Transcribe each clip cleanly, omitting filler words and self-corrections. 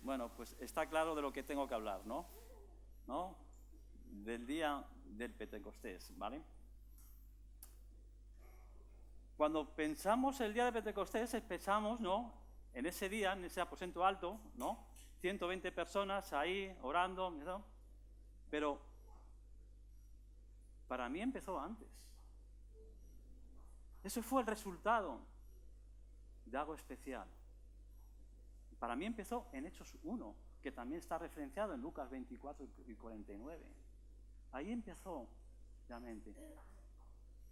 Bueno, pues está claro de lo que tengo que hablar, ¿no? ¿No? Del día del Pentecostés, ¿vale? Cuando pensamos el día de Pentecostés, pensamos, ¿no? En ese día, en ese aposento alto, ¿no? 120 personas ahí orando, ¿no? Pero para mí empezó antes. Eso fue el resultado de algo especial. Para mí empezó en Hechos 1, que también está referenciado en Lucas 24 y 49. Ahí empezó realmente.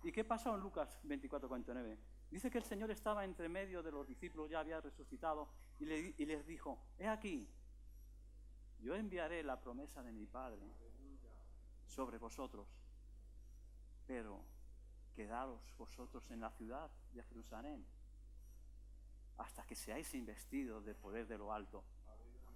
¿Y qué pasó en Lucas 24, 49? Dice que el Señor estaba entre medio de los discípulos, ya había resucitado, y les dijo, he aquí, yo enviaré la promesa de mi Padre sobre vosotros, pero quedaros vosotros en la ciudad de Jerusalén hasta que seáis investidos del poder de lo alto.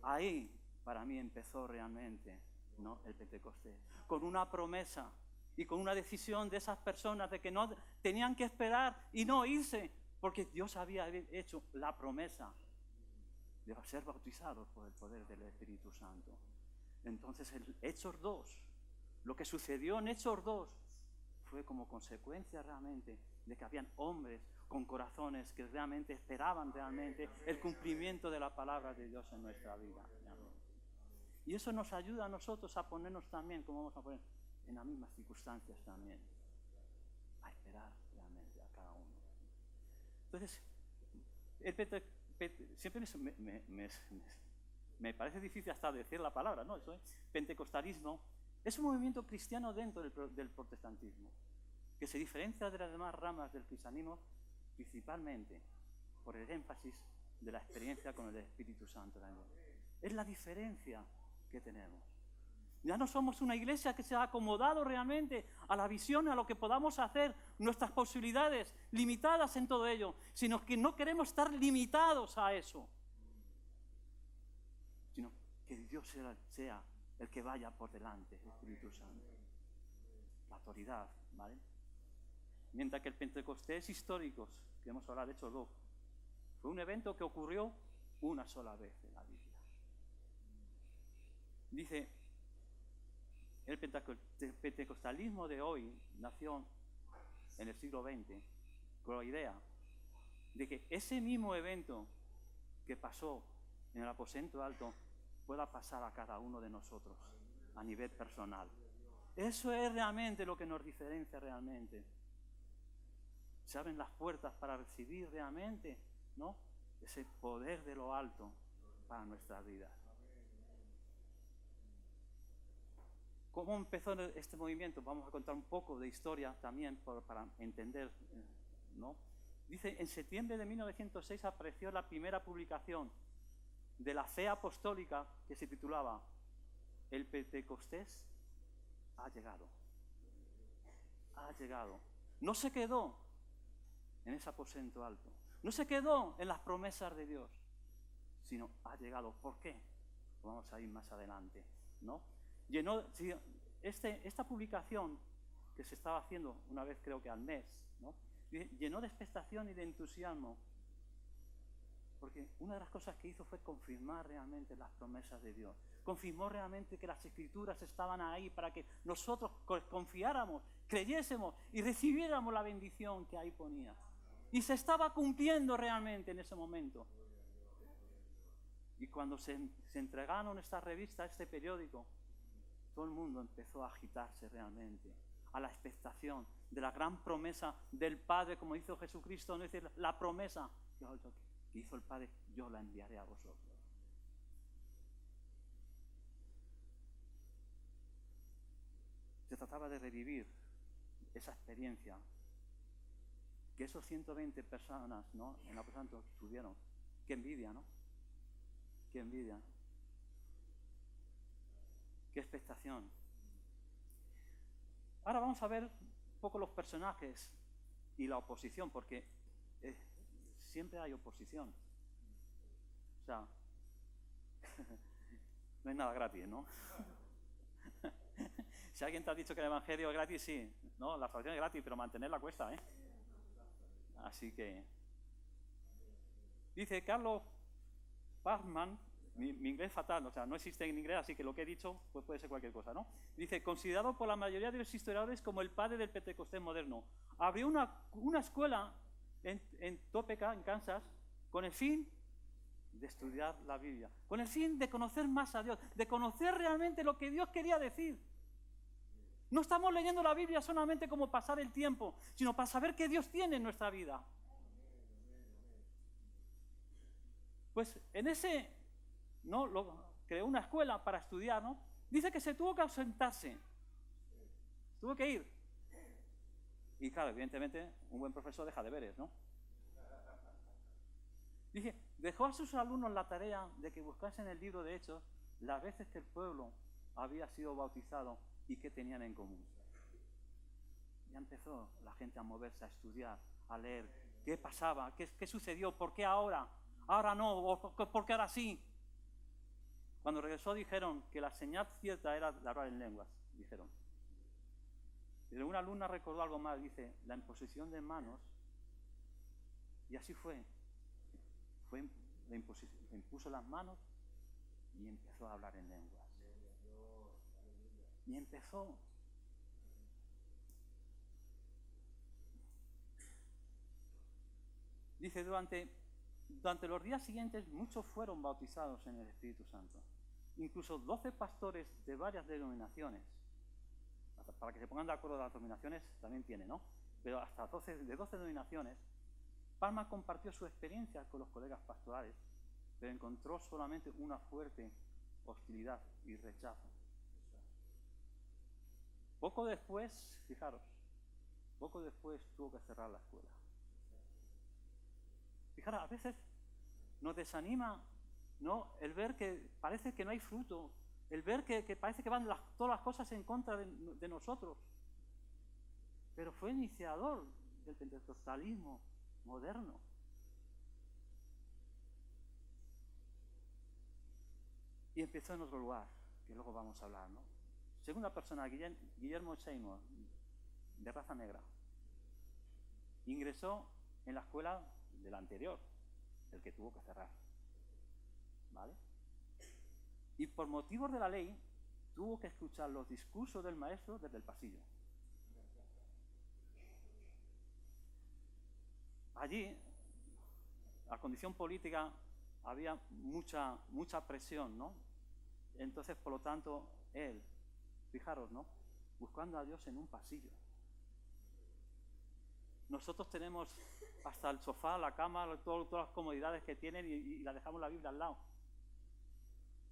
Ahí para mí empezó realmente, ¿no?, el Pentecostés, con una promesa y con una decisión de esas personas de que no tenían que esperar y no irse, porque Dios había hecho la promesa de ser bautizados por el poder del Espíritu Santo. Entonces, en Hechos 2, lo que sucedió en Hechos 2 fue como consecuencia realmente de que habían hombres con corazones que realmente esperaban realmente el cumplimiento de la palabra de Dios en nuestra vida. Y eso nos ayuda a nosotros a ponernos también, como vamos a poner, en las mismas circunstancias también, a esperar realmente a cada uno. Entonces, siempre me parece difícil hasta decir la palabra, ¿no? Eso es pentecostalismo. Es un movimiento cristiano dentro del protestantismo, que se diferencia de las demás ramas del cristianismo principalmente por el énfasis de la experiencia con el Espíritu Santo. Es la diferencia que tenemos. Ya no somos una iglesia que se ha acomodado realmente a la visión, a lo que podamos hacer, nuestras posibilidades limitadas en todo ello, sino que no queremos estar limitados a eso, sino que Dios sea el que vaya por delante, el Espíritu Santo, la autoridad, ¿vale? Mientras que el Pentecostés histórico, que hemos hablado de Hechos 2, fue un evento que ocurrió una sola vez en la Biblia. Dice, el pentecostalismo de hoy nació en el siglo XX con la idea de que ese mismo evento que pasó en el aposento alto pueda pasar a cada uno de nosotros a nivel personal. Eso es realmente lo que nos diferencia realmente. Se abren las puertas para recibir realmente, ¿no?, ese poder de lo alto para nuestras vidas. ¿Cómo empezó este movimiento? Vamos a contar un poco de historia también para entender, ¿no? Dice, en septiembre de 1906 apareció la primera publicación de la fe apostólica que se titulaba El Pentecostés ha llegado. Ha llegado. No se quedó en ese aposento alto. No se quedó en las promesas de Dios, sino ha llegado. ¿Por qué? Vamos a ir más adelante, ¿no? Esta publicación que se estaba haciendo una vez creo que al mes, ¿no?, llenó de expectación y de entusiasmo, porque una de las cosas que hizo fue confirmar realmente las promesas de Dios. Confirmó realmente que las Escrituras estaban ahí para que nosotros confiáramos, creyésemos y recibiéramos la bendición que ahí ponía. Y se estaba cumpliendo realmente en ese momento. Y cuando se entregaron estas revistas, este periódico, todo el mundo empezó a agitarse realmente, a la expectación de la gran promesa del Padre, como hizo Jesucristo, no es decir, la promesa que hizo el Padre, yo la enviaré a vosotros. Se trataba de revivir esa experiencia que esos 120 personas, ¿no?, en la Santo tuvieron. Qué envidia, ¿no? Qué envidia. Qué expectación. Ahora vamos a ver un poco los personajes y la oposición, porque siempre hay oposición. O sea, no es nada gratis, ¿no? Si alguien te ha dicho que el evangelio es gratis, sí, ¿no? La salvación es gratis, pero mantenerla cuesta, ¿eh? Así que... Dice Carlos Bachmann, Mi inglés es fatal, o sea, no existe en inglés, así que lo que he dicho pues puede ser cualquier cosa, ¿no? Dice, considerado por la mayoría de los historiadores como el padre del Pentecostés moderno. Abrió una escuela en Topeka, en Kansas, con el fin de estudiar la Biblia, con el fin de conocer más a Dios, de conocer realmente lo que Dios quería decir. No estamos leyendo la Biblia solamente como pasar el tiempo, sino para saber qué Dios tiene en nuestra vida. Pues en ese, ¿no? Creó una escuela para estudiar, ¿no? Dice que se tuvo que ausentarse, tuvo que ir. Y claro, evidentemente, un buen profesor deja deberes, ¿no? Dice, dejó a sus alumnos la tarea de que buscasen en el libro de Hechos las veces que el pueblo había sido bautizado y qué tenían en común. Ya empezó la gente a moverse, a estudiar, a leer qué pasaba, qué sucedió, por qué ahora no, o por qué ahora sí. Cuando regresó dijeron que la señal cierta era de hablar en lenguas, dijeron. Pero una alumna recordó algo más, dice, la imposición de manos, y así fue. Le impuso las manos y empezó a hablar en lenguas. Y empezó. Dice, durante los días siguientes muchos fueron bautizados en el Espíritu Santo. Incluso 12 pastores de varias denominaciones. Para que se pongan de acuerdo las denominaciones también tiene, ¿no? Pero hasta 12 denominaciones. Palma compartió su experiencia con los colegas pastorales, pero encontró solamente una fuerte hostilidad y rechazo. Poco después, fijaros, poco después tuvo que cerrar la escuela. Fijaros, a veces nos desanima, ¿no? El ver que parece que no hay fruto, el ver que parece que van todas las cosas en contra de nosotros. Pero fue iniciador del pentecostalismo moderno. Y empezó en otro lugar, que luego vamos a hablar, ¿no? Segunda persona, Guillermo Seymour, de raza negra. Ingresó en la escuela del anterior, el que tuvo que cerrar. ¿Vale? Y por motivos de la ley, tuvo que escuchar los discursos del maestro desde el pasillo. Allí, la condición política, había mucha presión, ¿no? Entonces, por lo tanto, él, fijaros, ¿no? Buscando a Dios en un pasillo. Nosotros tenemos hasta el sofá, la cama, todas las comodidades que tienen y la dejamos la Biblia al lado.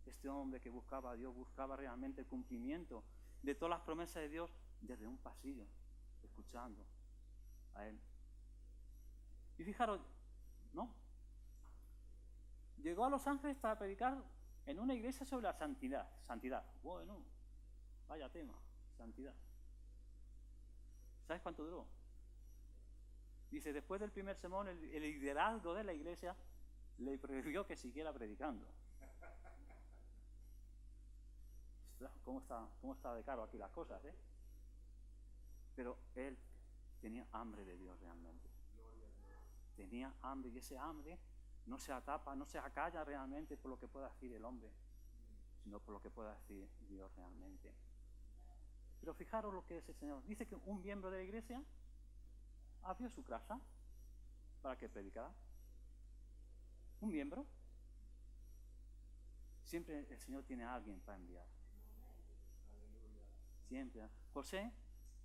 Este hombre que buscaba a Dios, buscaba realmente el cumplimiento de todas las promesas de Dios desde un pasillo, escuchando a Él. Y fijaros, ¿no? Llegó a Los Ángeles para predicar en una iglesia sobre la santidad. Santidad. Bueno, vaya tema, santidad. ¿Sabes cuánto duró? Dice, después del primer sermón, el liderazgo de la iglesia le prohibió que siguiera predicando. ¿Cómo está de caro aquí las cosas, eh? Pero él tenía hambre de Dios realmente. Tenía hambre, y ese hambre no se atapa, no se acalla realmente por lo que pueda decir el hombre, sino por lo que pueda decir Dios realmente. Pero fijaros lo que es el Señor. Dice que un miembro de la iglesia abrió su casa para que predicara. Un miembro. Siempre el Señor tiene a alguien para enviar. Siempre. José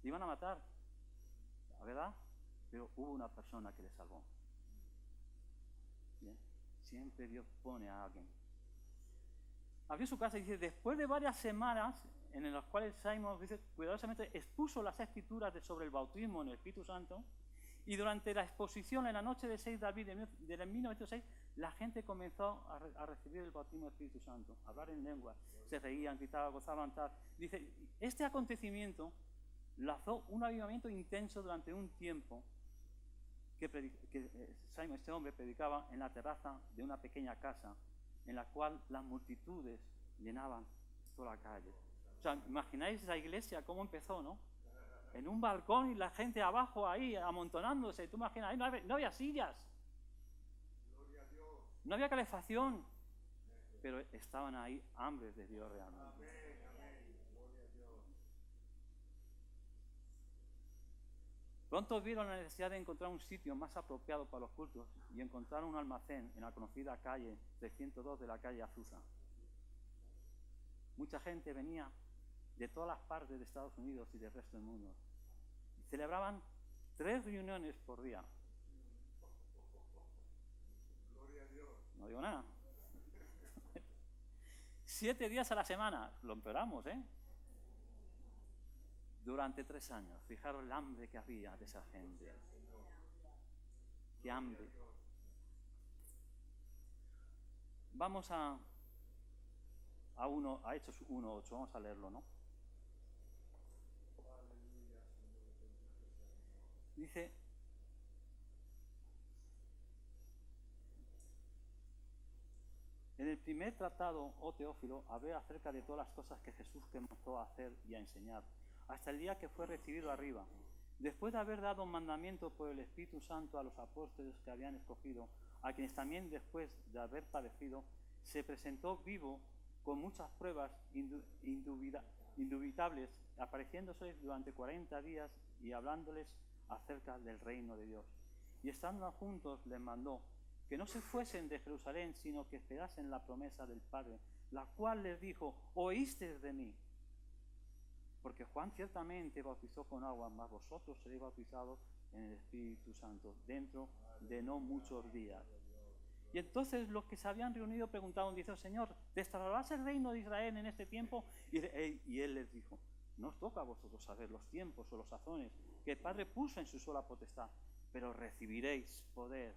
le iban a matar, la verdad, pero hubo una persona que le salvó. ¿Bien? Siempre Dios pone a alguien. Abrió su casa y dice, después de varias semanas en las cuales Simon dice, cuidadosamente expuso las escrituras sobre el bautismo en el Espíritu Santo, y durante la exposición en la noche de 6 de abril de 1906, la gente comenzó a recibir el bautismo del Espíritu Santo, a hablar en lengua, se reían, gritaban, gozaban, tal. Dice, este acontecimiento lanzó un avivamiento intenso durante un tiempo que Simon, este hombre, predicaba en la terraza de una pequeña casa en la cual las multitudes llenaban toda la calle. O sea, imagináis esa iglesia cómo empezó, ¿no? En un balcón y la gente abajo ahí amontonándose. Tú imaginas, ahí no había sillas, no había calefacción, pero estaban ahí hambres de Dios realmente. Pronto vieron la necesidad de encontrar un sitio más apropiado para los cultos y encontraron un almacén en la conocida calle 302 de la calle Azusa. Mucha gente venía de todas las partes de Estados Unidos y del resto del mundo. Celebraban 3 reuniones por día. Gloria a Dios. No digo nada. 7 días a la semana. Lo empeoramos, ¿eh? Durante 3 años. Fijaros el hambre que había de esa gente. ¡Qué hambre! Vamos a Hechos 1:8. Vamos a leerlo, ¿no? Dice: en el primer tratado, oh Teófilo, hablé acerca de todas las cosas que Jesús comenzó a hacer y a enseñar, hasta el día que fue recibido arriba, después de haber dado un mandamiento por el Espíritu Santo a los apóstoles que habían escogido, a quienes también después de haber padecido, se presentó vivo con muchas pruebas indubitables, apareciéndose durante 40 días y hablándoles acerca del reino de Dios. Y estando juntos les mandó que no se fuesen de Jerusalén, sino que esperasen la promesa del Padre, la cual les dijo: oísteis de mí. Porque Juan ciertamente bautizó con agua, mas vosotros seréis bautizados en el Espíritu Santo dentro de no muchos días. Y entonces los que se habían reunido preguntaron, dice: Señor, ¿restaurarás el reino de Israel en este tiempo? Y él les dijo: no os toca a vosotros saber los tiempos o los sazones que el Padre puso en su sola potestad, pero recibiréis poder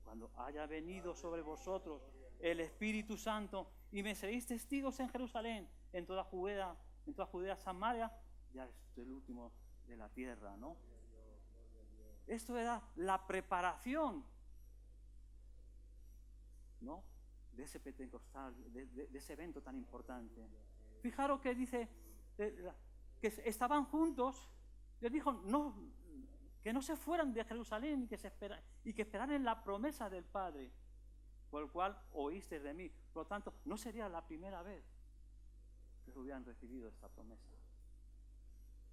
cuando haya venido sobre vosotros el Espíritu Santo, y me seréis testigos en Jerusalén, en toda Judea, Samaria, ya es el último de la tierra, ¿no? Esto era la preparación, ¿no?, de ese Pentecostal, de ese evento tan importante. Fijaros que dice que estaban juntos. Les dijo que no se fueran de Jerusalén y que esperaran la promesa del Padre, por el cual oísteis de mí. Por lo tanto, no sería la primera vez que hubieran recibido esta promesa.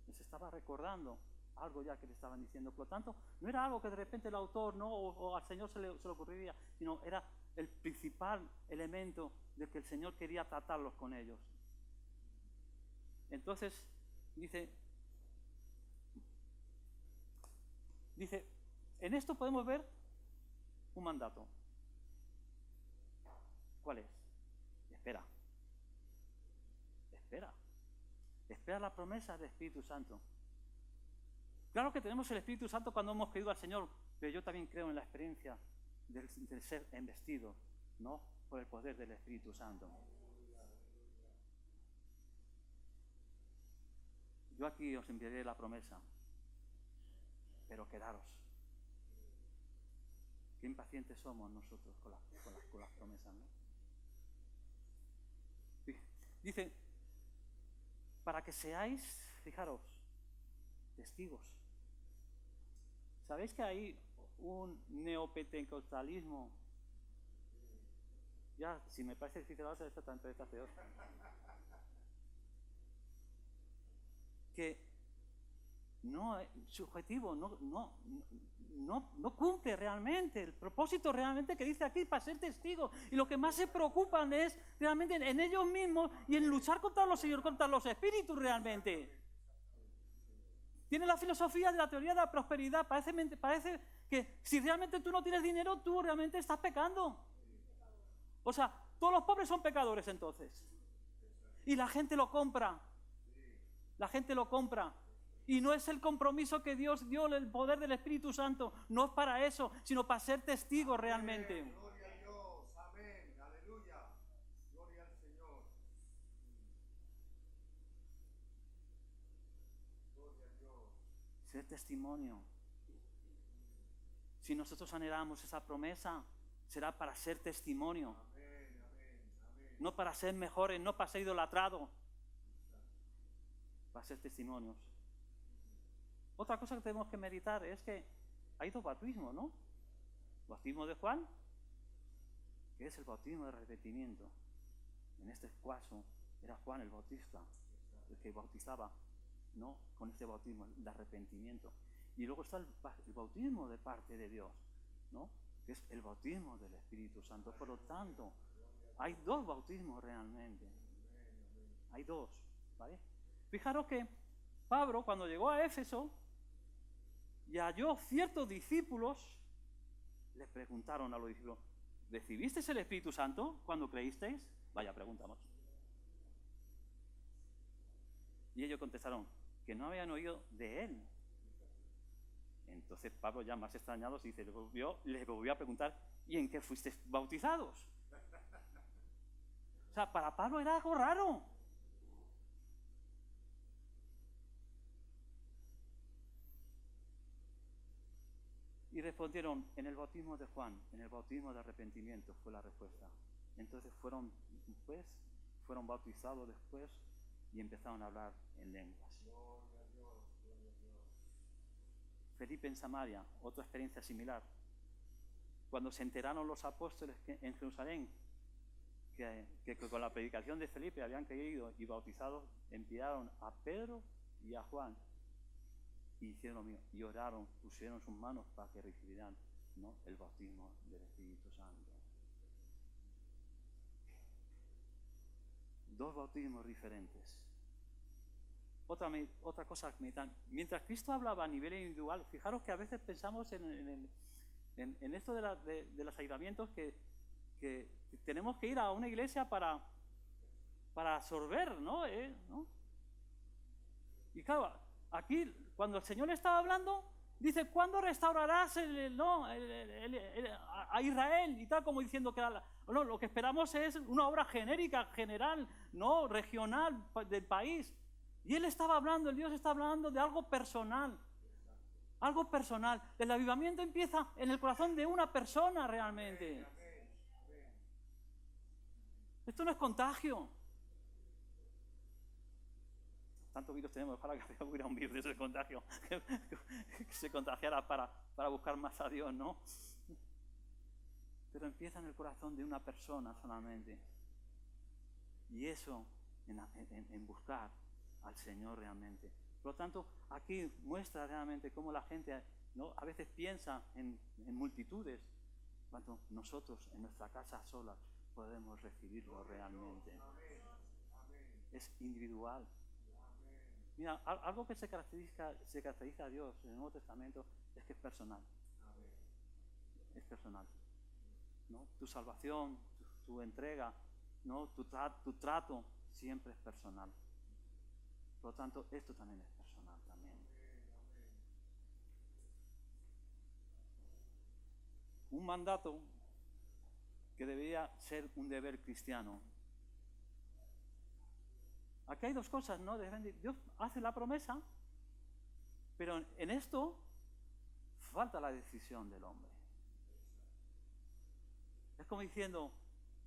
Les estaba recordando algo ya que le estaban diciendo. Por lo tanto, no era algo que de repente el autor, ¿no?, o al Señor se le ocurriría, sino era el principal elemento de que el Señor quería tratarlos con ellos. Entonces, dice, en esto podemos ver un mandato. ¿Cuál es? Espera la promesa del Espíritu Santo. Claro que tenemos el Espíritu Santo cuando hemos creído al Señor, pero yo también creo en la experiencia del ser investido, ¿no?, por el poder del Espíritu Santo. Yo aquí os enviaré la promesa, pero quedaros. Qué impacientes somos nosotros con las promesas, ¿no? Dice, para que seáis, fijaros, testigos. ¿Sabéis que hay un neopentecostalismo? Ya, si me parece difícil ahora, esta también está peor. Que no, su objetivo no cumple realmente el propósito realmente que dice aquí, para ser testigos. Y lo que más se preocupan es realmente en ellos mismos y en luchar contra los espíritus realmente. Tiene la filosofía de la teoría de la prosperidad. Parece que si realmente tú no tienes dinero, tú realmente estás pecando. O sea, todos los pobres son pecadores entonces. Y la gente lo compra. La gente lo compra. Y no es el compromiso que Dios dio, el poder del Espíritu Santo. No es para eso, sino para ser testigos realmente. Gloria a Dios. Amén. Aleluya. Gloria al Señor. Gloria a Dios. Ser testimonio. Si nosotros anhelamos esa promesa, será para ser testimonio. Amén, amén, amén. No para ser mejores, no para ser idolatrados. Para ser testimonios. Otra cosa que tenemos que meditar es que hay 2 bautismos, ¿no? El bautismo de Juan, que es el bautismo de arrepentimiento. este caso era Juan el Bautista, el que bautizaba, ¿no? Con este bautismo de arrepentimiento. Y luego está el bautismo de parte de Dios, ¿no? Que es el bautismo del Espíritu Santo. Por lo tanto, hay dos bautismos realmente. Hay dos, ¿vale? Fijaros que Pablo, cuando llegó a Éfeso y halló ciertos discípulos, le preguntaron a los discípulos: ¿recibisteis el Espíritu Santo cuando creísteis? Vaya, preguntamos. Y ellos contestaron que no habían oído de él. Entonces Pablo, ya más extrañado, dice, les volvió a preguntar: ¿y en qué fuisteis bautizados? O sea, para Pablo era algo raro. Y respondieron: en el bautismo de Juan, en el bautismo de arrepentimiento, fue la respuesta. Entonces fueron bautizados después y empezaron a hablar en lenguas. Felipe en Samaria, otra experiencia similar. Cuando se enteraron los apóstoles en Jerusalén que con la predicación de Felipe habían creído y bautizados, enviaron a Pedro y a Juan y hicieron lo mismo, y oraron, pusieron sus manos para que recibieran, ¿no?, el bautismo del Espíritu Santo. Dos bautismos diferentes. Otra cosa, mientras Cristo hablaba a nivel individual, fijaros que a veces pensamos en esto de los ayuntamientos que tenemos que ir a una iglesia para absorber, ¿no? Y claro, aquí cuando el Señor estaba hablando, dice: ¿cuándo restaurarás a Israel? Y tal, como diciendo que lo que esperamos es una obra genérica, general, ¿no?, regional del país. Y él estaba hablando, el Dios está hablando de algo personal. Algo personal. El avivamiento empieza en el corazón de una persona realmente. Esto no es contagio. Tanto virus tenemos, ojalá que hubiera un virus de ese contagio, que se contagiara para buscar más a Dios, ¿no? Pero empieza en el corazón de una persona solamente. Y eso en buscar al Señor realmente. Por lo tanto, aquí muestra realmente cómo la gente, ¿no?, a veces piensa en multitudes, cuando nosotros en nuestra casa sola podemos recibirlo realmente. Es individual. Mira, algo que se caracteriza a Dios en el Nuevo Testamento es que es personal. Es personal, ¿no? Tu salvación, tu entrega, ¿no?, tu trato siempre es personal. Por lo tanto, esto también es personal también. Un mandato que debería ser un deber cristiano. Aquí hay dos cosas, ¿no? Dios hace la promesa, pero en esto falta la decisión del hombre. Es como diciendo: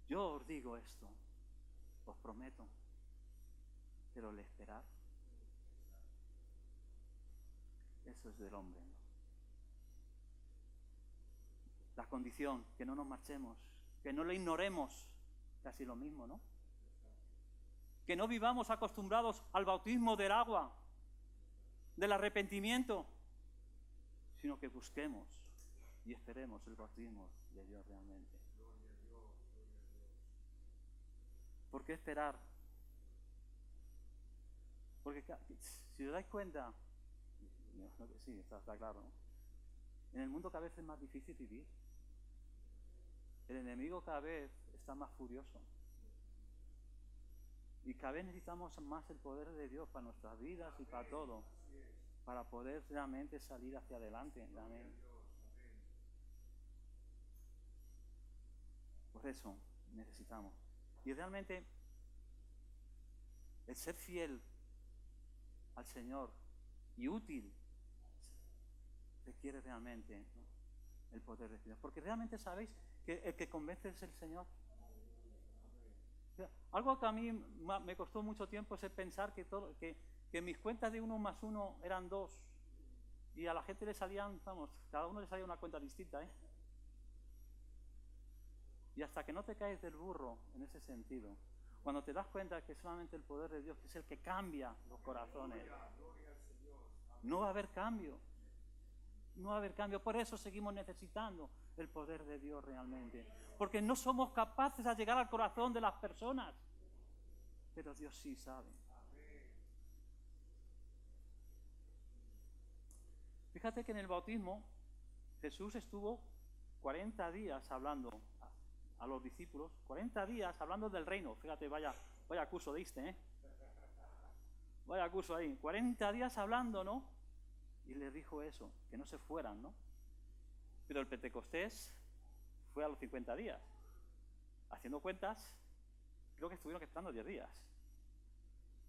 yo os digo esto, os prometo, pero el esperar, eso es del hombre, ¿no? La condición, que no nos marchemos, que no lo ignoremos, casi lo mismo, ¿no? Que no vivamos acostumbrados al bautismo del agua, del arrepentimiento, sino que busquemos y esperemos el bautismo de Dios realmente. ¿Por qué esperar? Porque si os dais cuenta, sí, está claro, ¿no? En el mundo cada vez es más difícil vivir. El enemigo cada vez está más furioso. Y cada vez necesitamos más el poder de Dios para nuestras vidas y para todo, para poder realmente salir hacia adelante. Amén. Por eso necesitamos. Y realmente el ser fiel al Señor y útil requiere realmente, ¿no?, el poder de Dios. Porque realmente sabéis que el que convence es el Señor. Algo que a mí me costó mucho tiempo es pensar que mis cuentas de 1 más 1 eran 2 y a la gente le salían, cada uno le salía una cuenta distinta, ¿eh? Y hasta que no te caes del burro en ese sentido, Cuando te das cuenta que solamente el poder de Dios es el que cambia los corazones, no va a haber cambio. No va a haber cambio. Por eso seguimos necesitando el poder de Dios realmente. Porque no somos capaces de llegar al corazón de las personas. Pero Dios sí sabe. Fíjate que en el bautismo Jesús estuvo 40 días hablando a los discípulos, 40 días hablando del reino. Fíjate, vaya curso diste, ¿eh? Vaya curso ahí. 40 días hablando, ¿no? Y les dijo eso, que no se fueran, ¿no? Pero el Pentecostés fue a los 50 días. Haciendo cuentas, creo que estuvieron esperando 10 días.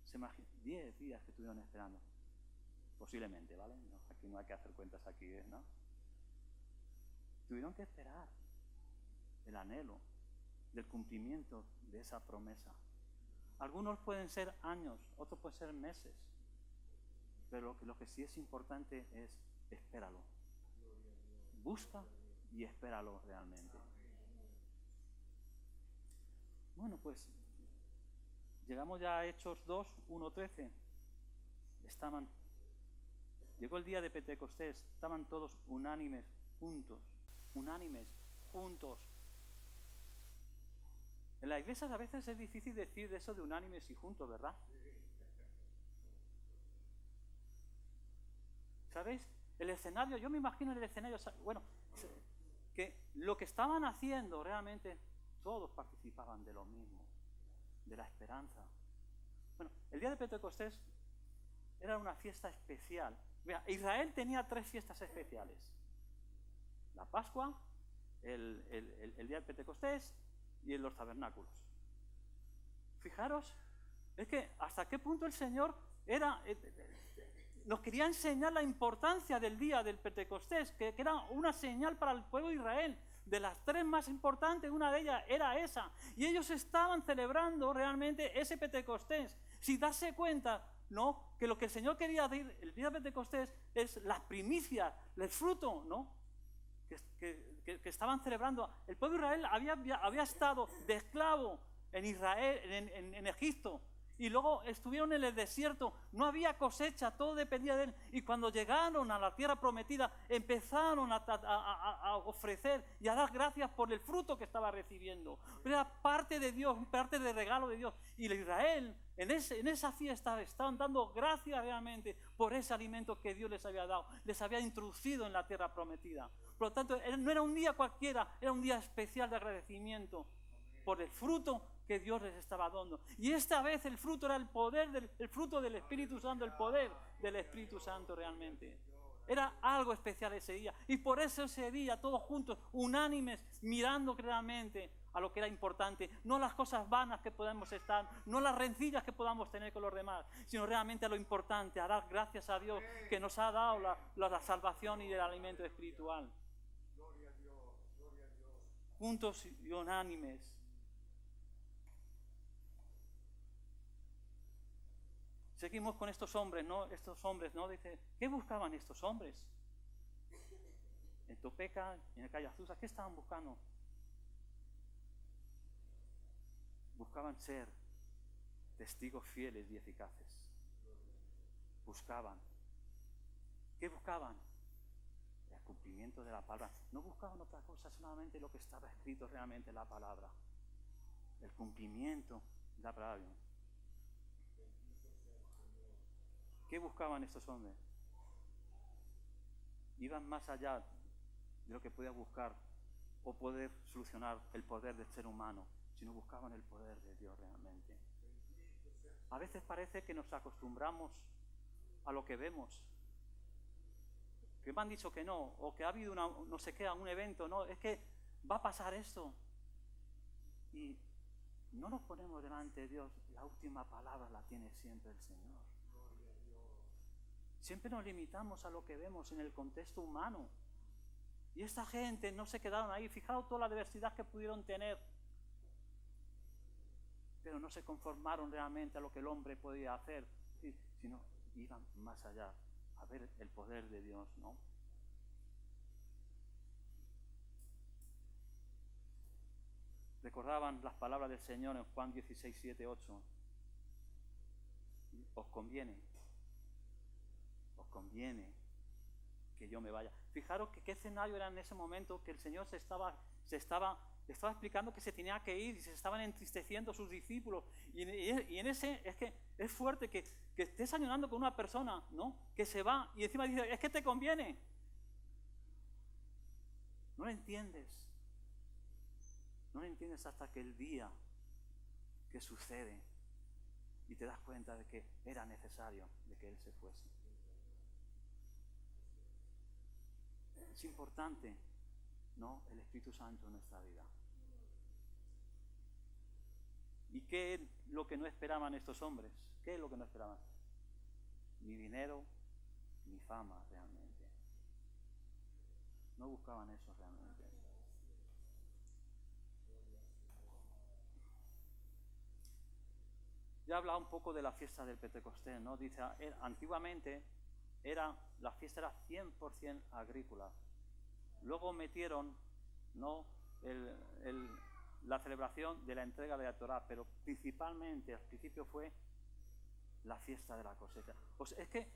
Se imagina, 10 días que estuvieron esperando. Posiblemente, ¿vale? No, aquí no hay que hacer cuentas aquí, ¿no? Tuvieron que esperar el anhelo del cumplimiento de esa promesa. Algunos pueden ser años, otros pueden ser meses. Pero lo que sí es importante es espéralo. Busca y espéralo realmente. Bueno, pues llegamos ya a Hechos 2, 1, 13. Llegó el día de Pentecostés, estaban todos unánimes, juntos. En la iglesia a veces es difícil decir eso de unánimes y juntos, ¿verdad? ¿Sabéis? El escenario, yo me imagino en el escenario, bueno, que lo que estaban haciendo realmente, todos participaban de lo mismo, de la esperanza. Bueno, el día de Pentecostés era una fiesta especial. Mira, Israel tenía 3 fiestas especiales. La Pascua, el día de Pentecostés y los tabernáculos. Fijaros, es que hasta qué punto el Señor nos quería enseñar la importancia del día del Pentecostés, que era una señal para el pueblo de Israel. De las 3 más importantes, una de ellas era esa. Y ellos estaban celebrando realmente ese Pentecostés. Si darse cuenta, ¿no?, que lo que el Señor quería decir el día de Pentecostés es las primicias, el fruto, ¿no?, que estaban celebrando. El pueblo de Israel había estado de esclavo en Israel, en Egipto. Y luego estuvieron en el desierto, no había cosecha, todo dependía de él. Y cuando llegaron a la tierra prometida, empezaron a ofrecer y a dar gracias por el fruto que estaba recibiendo. Era parte de Dios, parte del regalo de Dios. Y Israel, en esa fiesta, estaban dando gracias realmente por ese alimento que Dios les había dado, les había introducido en la tierra prometida. Por lo tanto, no era un día cualquiera, era un día especial de agradecimiento por el fruto que Dios les estaba dando. Y esta vez el fruto era el fruto del Espíritu Santo, el poder del Espíritu Santo realmente. Era algo especial ese día. Y por eso ese día, todos juntos, unánimes, mirando realmente a lo que era importante. No las cosas vanas que podemos estar, no las rencillas que podamos tener con los demás, sino realmente a lo importante, a dar gracias a Dios que nos ha dado la salvación y el alimento espiritual. Juntos y unánimes. Seguimos con estos hombres, ¿no? Dice, ¿qué buscaban estos hombres? En Topeka, en el Calle Azusa, ¿qué estaban buscando? Buscaban ser testigos fieles y eficaces. ¿Qué buscaban? El cumplimiento de la palabra. No buscaban otra cosa, solamente lo que estaba escrito realmente en la palabra. El cumplimiento de la palabra. ¿Qué buscaban estos hombres? Iban más allá de lo que podía buscar o poder solucionar el poder del ser humano, sino buscaban el poder de Dios realmente. A veces parece que nos acostumbramos a lo que vemos, que me han dicho que no, o que ha habido no sé qué, un evento, no, es que va a pasar esto. Y no nos ponemos delante de Dios, la última palabra la tiene siempre el Señor. Siempre nos limitamos a lo que vemos en el contexto humano. Y esta gente no se quedaron ahí. Fijaos toda la diversidad que pudieron tener. Pero no se conformaron realmente a lo que el hombre podía hacer, sino iban más allá a ver el poder de Dios, ¿no? recordaban las palabras del Señor en Juan 16, 7, 8. Os conviene que yo me vaya. Fijaros que qué escenario era en ese momento, que el Señor estaba explicando que se tenía que ir y se estaban entristeciendo sus discípulos. Y en ese, es que es fuerte que estés ayunando con una persona, ¿no?, que se va y encima dice, es que te conviene. No lo entiendes. No lo entiendes hasta que el día que sucede y te das cuenta de que era necesario de que Él se fuese. Es importante, ¿no?, el Espíritu Santo en nuestra vida. ¿Y qué es lo que no esperaban estos hombres? ¿Qué es lo que no esperaban? Ni dinero, ni fama realmente. No buscaban eso realmente. Ya he hablado un poco de la fiesta del Pentecostés, ¿no? Dice, antiguamente la fiesta era 100% agrícola. Luego metieron, ¿no?, la celebración de la entrega de la Torá, pero principalmente al principio fue la fiesta de la cosecha. Pues es que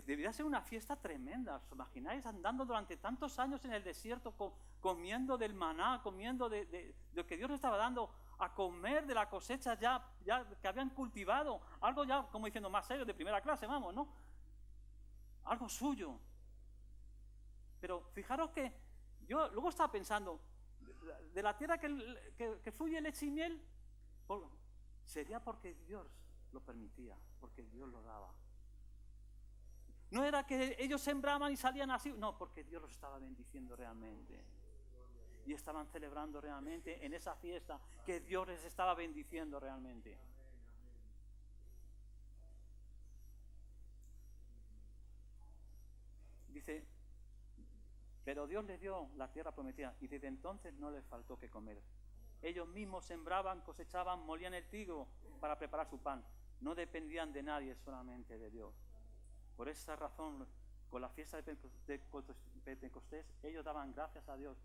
debería ser una fiesta tremenda. ¿Os imagináis andando durante tantos años en el desierto comiendo del maná, comiendo de lo que Dios les estaba dando, a comer de la cosecha ya que habían cultivado? Algo ya, como diciendo, más serio, de primera clase, vamos, ¿no? Algo suyo. Pero fijaros que yo luego estaba pensando, de la tierra que fluye leche y miel, sería porque Dios lo permitía, porque Dios lo daba. No era que ellos sembraban y salían así, no, porque Dios los estaba bendiciendo realmente. Y estaban celebrando realmente en esa fiesta que Dios les estaba bendiciendo realmente. Dice, pero Dios les dio la tierra prometida y desde entonces no les faltó que comer. Ellos mismos sembraban, cosechaban, molían el trigo para preparar su pan. No dependían de nadie, solamente de Dios. Por esa razón, con la fiesta de Pentecostés, ellos daban gracias a Dios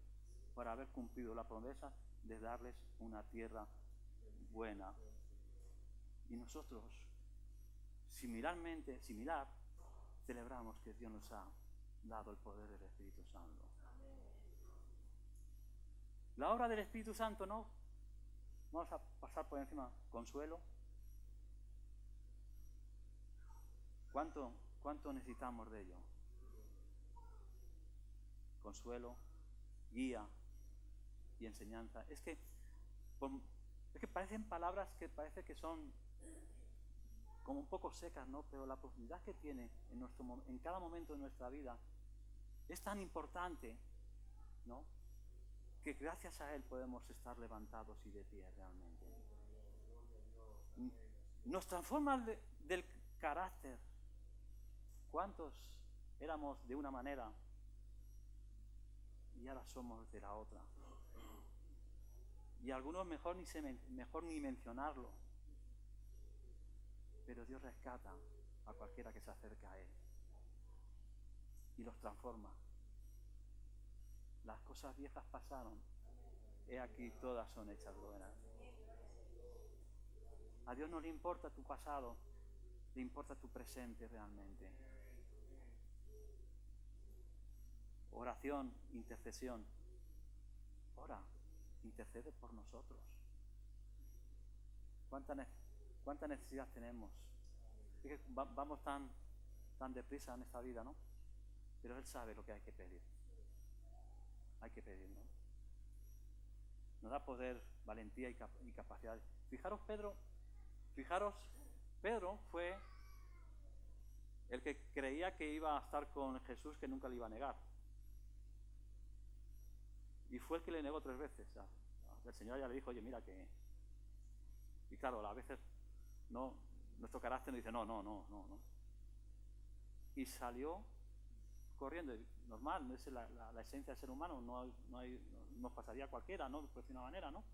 por haber cumplido la promesa de darles una tierra buena. Y nosotros, similar, celebramos que Dios nos ha dado el poder del Espíritu Santo. La obra del Espíritu Santo, ¿no? Vamos a pasar por encima. Consuelo. ¿Cuánto necesitamos de ello? Consuelo, guía y enseñanza. Es que parecen palabras que parece que son como un poco secas, ¿no? Pero la profundidad que tiene en cada momento de nuestra vida es tan importante, ¿no?, que gracias a Él podemos estar levantados y de pie realmente. Nos transforma del carácter. ¿Cuántos éramos de una manera y ahora somos de la otra? Y algunos mejor ni mencionarlo. Pero Dios rescata a cualquiera que se acerca a Él y los transforma. Las cosas viejas pasaron, he aquí todas son hechas buenas. A Dios no le importa tu pasado, le importa tu presente realmente. Oración, intercesión. Ora, intercede por nosotros. ¿Cuánta necesidad tenemos? Es que vamos tan deprisa en esta vida, ¿no? Pero Él sabe lo que hay que pedir. Hay que pedir, ¿no? Nos da poder, valentía y capacidad. Fijaros, Pedro fue el que creía que iba a estar con Jesús, que nunca le iba a negar. Y fue el que le negó 3 veces. El Señor ya le dijo, oye, mira que... Y claro, a veces no, nuestro carácter nos dice, no. Y salió corriendo. Normal, no es la esencia del ser humano, nos pasaría a cualquiera, ¿no? Pues de una manera, ¿no?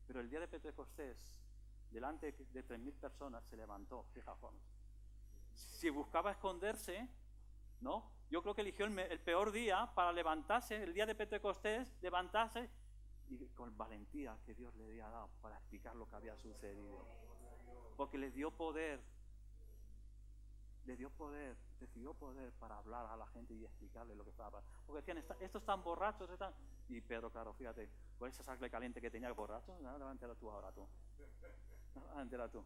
Pero el día de Pentecostés, delante de 3.000 personas, se levantó. Fijaos, si buscaba esconderse, ¿no? Yo creo que eligió el peor día para levantarse, el día de Pentecostés, levantarse y con valentía que Dios le había dado para explicar lo que había sucedido. Porque les dio poder, decidió poder para hablar a la gente y explicarle lo que estaba pasando. Porque decían, estos están borrachos, y Pedro, claro, fíjate, con esa sangre caliente que tenía borracho, no, te vas a enterar tú ahora tú. No te vas a enterar tú,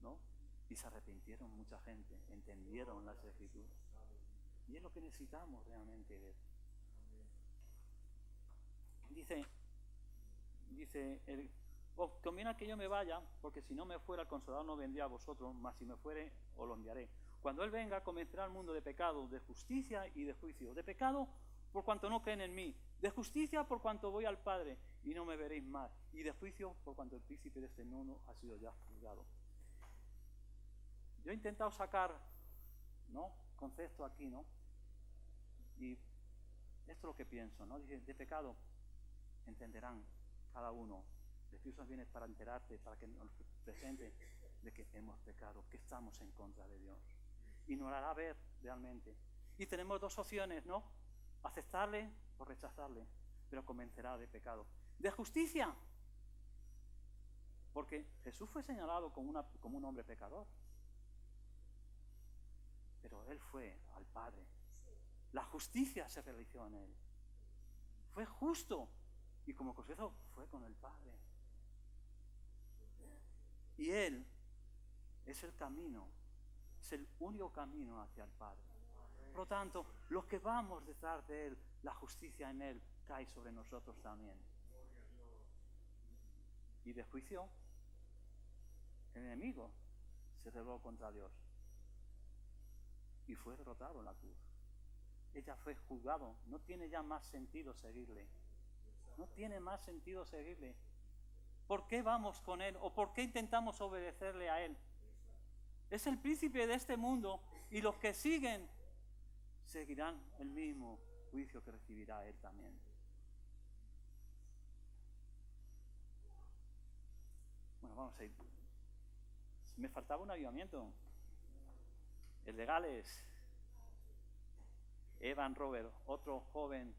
¿no? Y se arrepintieron mucha gente, entendieron las escrituras. Y es lo que necesitamos realmente ver. Dice os conviene que yo me vaya, porque si no me fuera el Consolador no vendría a vosotros, mas si me fuere os lo enviaré. Cuando Él venga, convencerá al mundo de pecado, de justicia y de juicio. De pecado, por cuanto no creen en mí. De justicia, por cuanto voy al Padre y no me veréis más. Y de juicio, por cuanto el príncipe de este mundo ha sido ya juzgado. Yo he intentado sacar, ¿no?, concepto aquí, ¿no? Y esto es lo que pienso, ¿no? Dice, de pecado entenderán cada uno. El Espíritu viene para enterarte, para que nos presente de que hemos pecado, que estamos en contra de Dios. Y nos hará ver realmente. Y tenemos dos opciones, ¿no? Aceptarle o rechazarle, pero convencerá de pecado. De justicia, porque Jesús fue señalado como un hombre pecador. Pero Él fue al Padre. La justicia se realizó en Él. Fue justo. Y como consejo fue con el Padre. Y Él es el camino. Es el único camino hacia el Padre. Por lo tanto, los que vamos detrás de Él, la justicia en Él cae sobre nosotros también. Y de juicio, el enemigo se rebeló contra Dios. Y fue derrotado en la cruz. Ella fue juzgado. No tiene ya más sentido seguirle. No tiene más sentido seguirle. ¿Por qué vamos con Él? ¿O por qué intentamos obedecerle a Él? Es el príncipe de este mundo y los que siguen seguirán el mismo juicio que recibirá Él también. Bueno, vamos a ir. Me faltaba un avivamiento. El de Gales. Evan Robert, otro joven,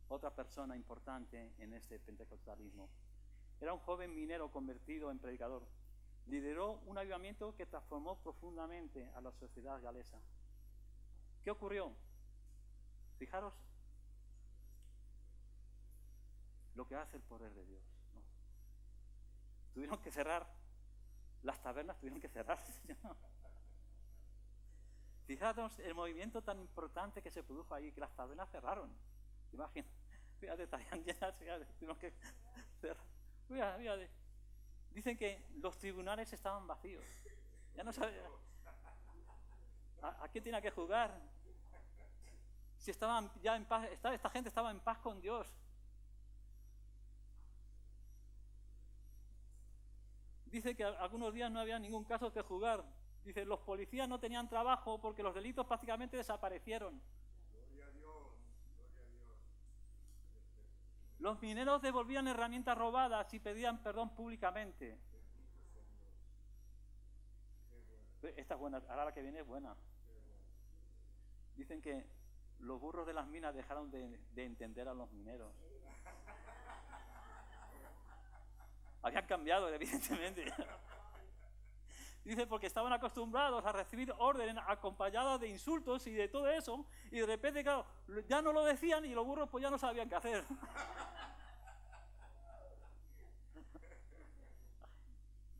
otra persona importante en este pentecostalismo. Era un joven minero convertido en predicador. Lideró un avivamiento que transformó profundamente a la sociedad galesa. ¿Qué ocurrió? Fijaros lo que hace el poder de Dios, ¿no? Tuvieron que cerrar, las tabernas tuvieron que cerrar. Fijaros el movimiento tan importante que se produjo ahí, que las tabernas cerraron. Imagínate, fíjate, estarían llenas, tuvieron que cerrar. Fíjate. Dicen que los tribunales estaban vacíos. Ya no sabía a quién tenía que juzgar. Si estaban ya en paz, esta gente estaba en paz con Dios. Dice que algunos días no había ningún caso que juzgar. Dice, los policías no tenían trabajo porque los delitos prácticamente desaparecieron. Gloria a Dios, gloria a Dios. Los mineros devolvían herramientas robadas y pedían perdón públicamente. Esta es buena, ahora la que viene es buena. Dicen que los burros de las minas dejaron de entender a los mineros. Habían cambiado, evidentemente. Dice, porque estaban acostumbrados a recibir órdenes acompañadas de insultos y de todo eso, y de repente, claro, ya no lo decían y los burros pues ya no sabían qué hacer.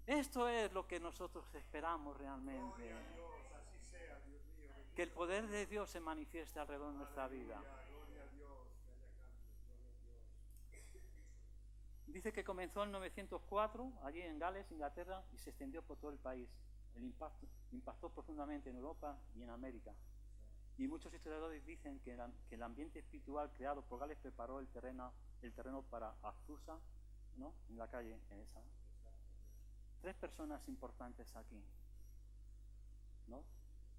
Esto es lo que nosotros esperamos realmente. Gloria a Dios, así sea, Dios mío. Que el poder de Dios se manifieste alrededor de nuestra vida. Gloria a Dios, que haya cambios, gloria a Dios. Dice que comenzó en 1904, allí en Gales, Inglaterra, y se extendió por todo el país. El impactó profundamente en Europa y en América. Y muchos historiadores dicen que el ambiente espiritual creado por Gales preparó el terreno para Azusa, ¿no?, en la calle, en esa. 3 personas importantes aquí, ¿no?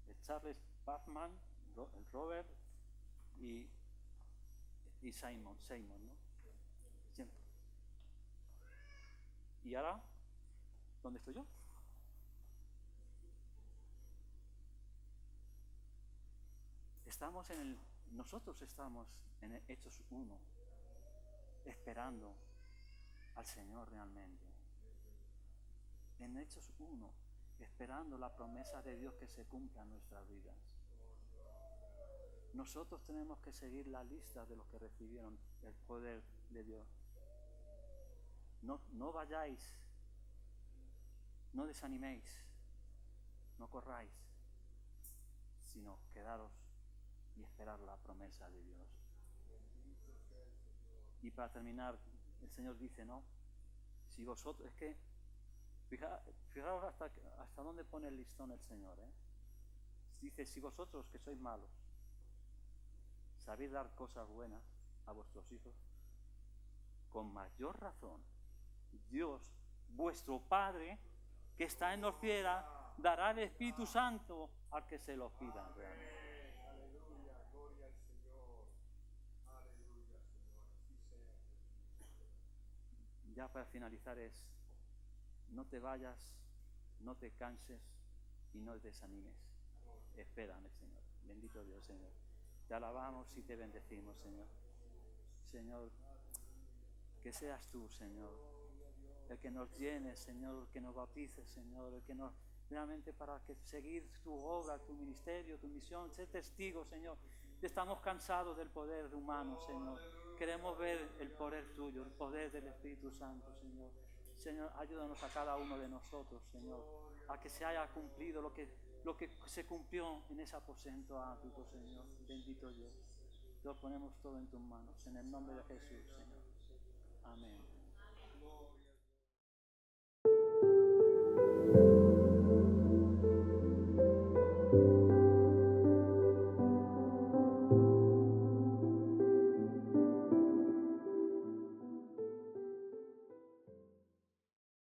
El Charles Parkman, el Robert y Simon, ¿no? Siempre. ¿Y ahora dónde estoy yo? Nosotros estamos en Hechos 1. esperando al Señor realmente. En Hechos 1, esperando la promesa de Dios que se cumpla en nuestras vidas. Nosotros tenemos que seguir la lista de los que recibieron el poder de Dios. No vayáis, no desaniméis, no corráis, sino quedaros y esperar la promesa de Dios. Y para terminar, el Señor dice, no, si vosotros, es que, fijaos hasta dónde pone el listón el Señor, ¿eh? Dice, si vosotros que sois malos, sabéis dar cosas buenas a vuestros hijos, con mayor razón, Dios, vuestro Padre, que está en los cielos, dará el Espíritu Santo al que se lo pida. Aleluya, gloria al Señor. Aleluya, Señor. Así sea. Ya para finalizar no te vayas, no te canses y no te desanimes. Espera en el Señor. Bendito Dios, Señor. Te alabamos y te bendecimos, Señor. Señor, que seas tú, Señor, el que nos llene, Señor, el que nos bautice, Señor, el que nos realmente para que seguir tu obra, tu ministerio, tu misión, ser testigos, Señor. Estamos cansados del poder humano, Señor. Queremos ver el poder tuyo, el poder del Espíritu Santo, Señor. Señor, ayúdanos a cada uno de nosotros, Señor, a que se haya cumplido lo que se cumplió en ese aposento alto, Señor. Bendito Dios. Lo ponemos todo en tus manos, en el nombre de Jesús, Señor. Amén.